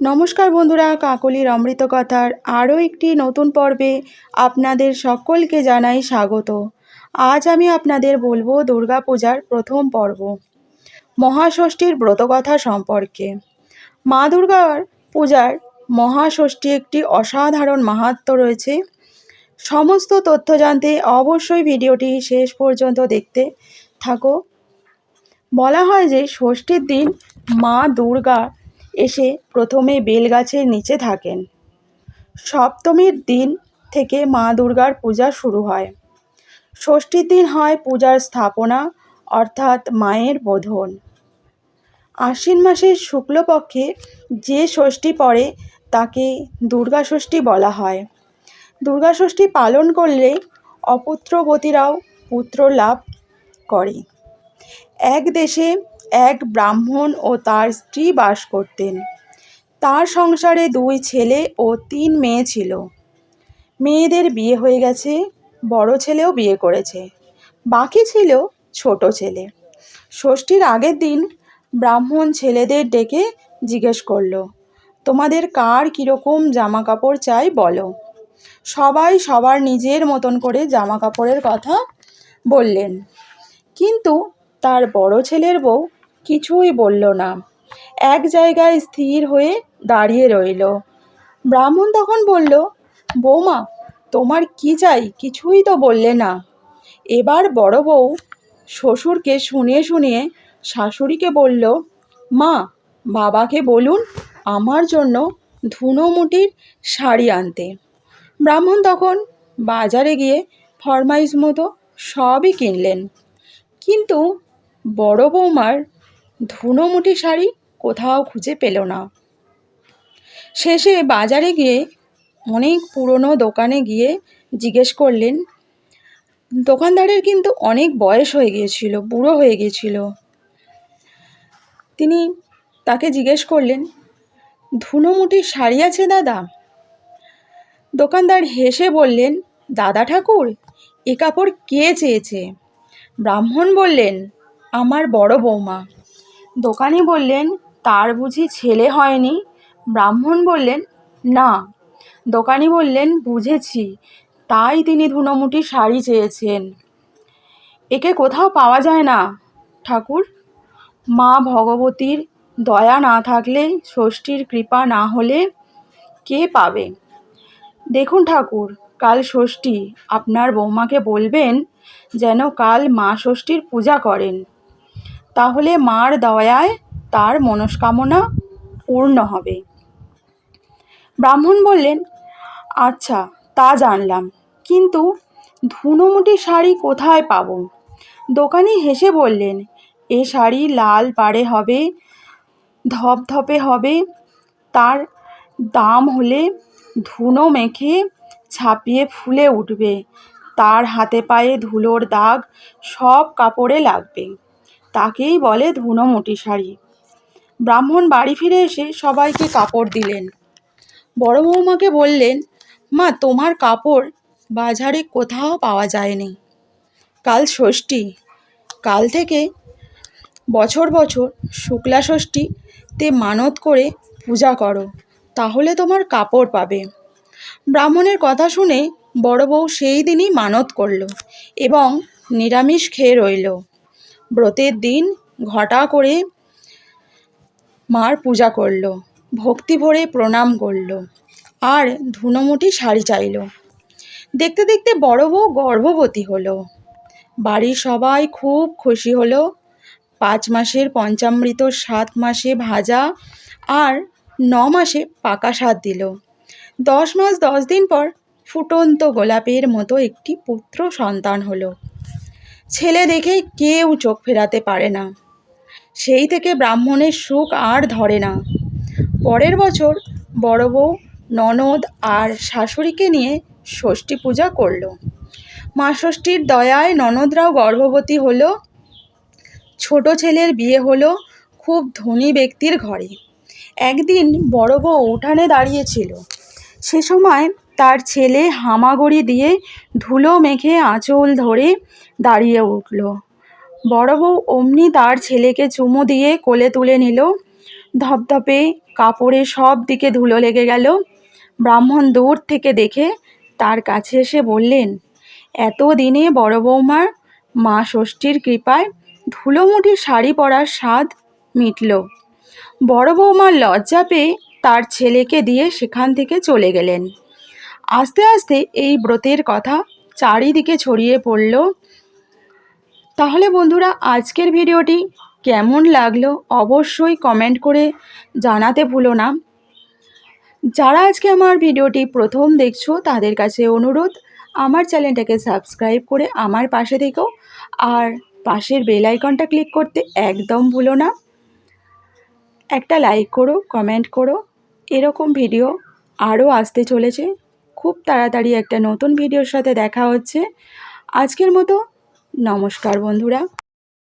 নমস্কার বন্ধুরা, কাকলির অমৃত কথার আরও একটি নতুন পর্বে আপনাদের সকলকে জানাই স্বাগত। আজ আমি আপনাদের বলবো দুর্গাপূজার প্রথম পর্ব মহাষষ্ঠীর ব্রতকথা সম্পর্কে। মা দুর্গার পূজার মহাষষ্ঠী একটি অসাধারণ মাহাত্ম্য রয়েছে। সমস্ত তথ্য জানতে অবশ্যই ভিডিওটি শেষ পর্যন্ত দেখতে থাকো। বলা হয় যে ষষ্ঠীর দিন মা দুর্গা এসে প্রথমে বেলগাছের নিচে থাকেন। সপ্তমীর দিন থেকে মা দুর্গার পূজা শুরু হয়। ষষ্ঠীর দিন হয় পূজার স্থাপনা অর্থাৎ মায়ের বোধন। আশ্বিন মাসের শুক্লপক্ষে যে ষষ্ঠী পড়ে তাকে দুর্গা ষষ্ঠী বলা হয়। দুর্গা ষষ্ঠী পালন করলে অপুত্রবতীরাও পুত্র লাভ করে। এক দেশে এক ব্রাহ্মণ ও তার স্ত্রী বাস করতেন। তার সংসারে 2 ছেলে ও 3 মেয়ে ছিল। মেয়েদের বিয়ে হয়ে গেছে, বড় ছেলেও বিয়ে করেছে, বাকি ছিল ছোট ছেলে। ষষ্ঠীর আগের দিন ব্রাহ্মণ ছেলেদের ডেকে জিজ্ঞেস করলো, তোমাদের কার কীরকম জামা কাপড় চাই বলো। সবাই সবার নিজের মতন করে জামা কাপড়ের কথা বললেন, কিন্তু তার বড় ছেলের বউ কিছুই বলল না, এক জায়গায় স্থির হয়ে দাঁড়িয়ে রইল। ব্রাহ্মণ তখন বলল, বৌমা, তোমার কি চাই কিছুই তো বললে না। এবার বড় বউ শ্বশুরকে শুনিয়ে শুনিয়ে শাশুড়িকে বলল, মা, বাবাকে বলুন আমার জন্য ধুনোমুটির শাড়ি আনতে। ব্রাহ্মণ তখন বাজারে গিয়ে ফরমাইশ মতো সবই কিনলেন, কিন্তু বড় বৌমার ধুনোমুটি শাড়ি কোথাও খুঁজে পেল না। শেষে বাজারে গিয়ে অনেক পুরনো দোকানে গিয়ে জিজ্ঞেস করলেন। দোকানদারের কিন্তু অনেক বয়স হয়ে গিয়েছিল, বুড়ো হয়ে গিয়েছিল। তিনি তাকে জিজ্ঞেস করলেন, ধুনোমুটির শাড়ি আছে দাদা? দোকানদার হেসে বললেন, দাদা ঠাকুর, এ কাপড় কে চেয়েছে? ব্রাহ্মণ বললেন, আমার বড় বৌমা। দোকানি বললেন, তার বুঝি ছেলে হয়নি? ব্রাহ্মণ বললেন, না। দোকানি বললেন, বুঝেছি, তাই তিনি ধুনোমুটি শাড়ি চেয়েছেন। একে কোথাও পাওয়া যায় না ঠাকুর। মা ভগবতীর দয়া না থাকলে, ষষ্ঠীর কৃপা না হলে কে পাবে? দেখুন ঠাকুর, কাল ষষ্ঠী, আপনার বৌমাকে বলবেন যেন কাল মা ষষ্ঠীর পূজা করেন, তাহলে মার দয়ায় তার মনস্কামনা পূর্ণ হবে। ব্রাহ্মণ বললেন, আচ্ছা, তা জানলাম, কিন্তু ধুনোমুটি শাড়ি কোথায় পাবো? দোকানি হেসে বললেন, এ শাড়ি লাল পাড়ে হবে, ধপধপে হবে, তার দাম হলে ধুনো মেখে ছাপিয়ে ফুলে উঠবে, তার হাতে পায়ে ধুলোর দাগ সব কাপড়ে লাগবে, তাকেই বলে ধুনোমুটি শাড়ি। ব্রাহ্মণ বাড়ি ফিরে এসে সবাইকে কাপড় দিলেন। বড় বৌমাকে বললেন, মা, তোমার কাপড় বাজারে কোথাও পাওয়া যায়নি। কাল ষষ্ঠী, কাল থেকে বছর বছর শুক্লা ষষ্ঠীতে মানত করে পূজা করো, তাহলে তোমার কাপড় পাবে। ব্রাহ্মণের কথা শুনে বড় বউ সেই দিনই মানত করল এবং নিরামিষ খেয়ে রইল। ব্রতের দিন ঘটা করে মার পূজা করল, ভক্তি ভরে প্রণাম করল আর ধুনোমুটি শাড়ি চাইল। দেখতে দেখতে বড় বউ গর্ভবতী হলো। বাড়ির সবাই খুব খুশি হলো। 5 মাসের পঞ্চামৃত 7 মাসে ভাজা আর 9 মাসে পাকা সাধ দিল। 10 মাস 10 দিন পর ফুটন্ত গোলাপের মতো একটি পুত্র সন্তান হলো। ছেলে দেখে কেউ চোখ ফেরাতে পারে না। সেই থেকে ব্রাহ্মণের সুখ আর ধরে না। পরের বছর বড় বউ ননদ আর শাশুড়িকে নিয়ে ষষ্ঠী পূজা করলো। মা ষষ্ঠীর দয়ায় ননদরাও গর্ভবতী হলো। ছোট ছেলের বিয়ে হলো খুব ধনী ব্যক্তির ঘরে। একদিন বড় বউ উঠানে দাঁড়িয়েছিল। সে সময় তার ছেলে হামাগুড়ি দিয়ে ধুলো মেখে আঁচল ধরে দাঁড়িয়ে উঠল। বড় বউ অমনি তার ছেলেকে চুমু দিয়ে কোলে তুলে নিল। ধপধপে কাপড়ে সব দিকে ধুলো লেগে গেল। ব্রাহ্মণ দূর থেকে দেখে তার কাছে এসে বললেন, এতদিনে বড় বৌমার মা ষষ্ঠীর কৃপায় ধুলোমুঠির শাড়ি পরার স্বাদ মিটল। বড় বৌমার লজ্জা পেয়ে তার ছেলেকে দিয়ে সেখান থেকে চলে গেলেন। আস্তে আস্তে এই ব্রতের কথা চারিদিকে ছড়িয়ে পড়ল। তাহলে বন্ধুরা, আজকের ভিডিওটি কেমন লাগলো অবশ্যই কমেন্ট করে জানাতে ভুলো না। যারা আজকে আমার ভিডিওটি প্রথম দেখছো তাদের কাছে অনুরোধ, আমার চ্যানেলটাকে সাবস্ক্রাইব করে আমার পাশে থেকো, আর পাশের বেল আইকনটা ক্লিক করতে একদম ভুলো না। একটা লাইক করো, কমেন্ট করো। এরকম ভিডিও আরও আসতে চলেছে। খুব তাড়াতাড়ি একটা নতুন ভিডিওর সাথে দেখা হচ্ছে। আজকের মতো নমস্কার বন্ধুরা।